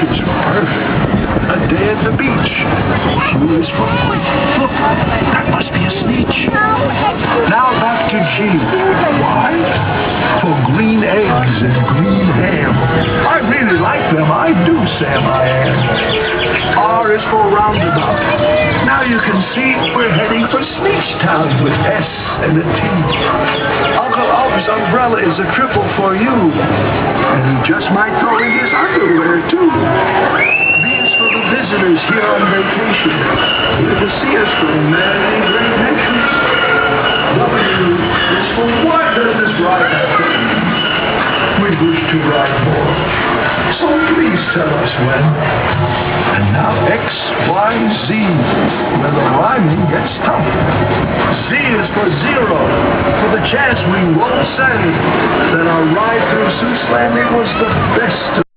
is for perfect. A day at the beach. Q is for quick. Look, that must be a Sneetch. Now back to G. Why? For green eggs and green ham. I really like them. I do, Sam, I am. R is for roundabout. Now you can see we're heading for Sneechtown with S and a T. Uncle Alf's umbrella is a triple for you. And he just might throw in his underwear, too. V is for the visitors here on vacation. Here to see us from many great nations. W is for what does this ride have to be? We wish to ride more. So please tell us when. And now X, Y, Z, where the rhyming gets tough. Z is for zero, for the chance we won't say that our ride through Seuss Landing was the best.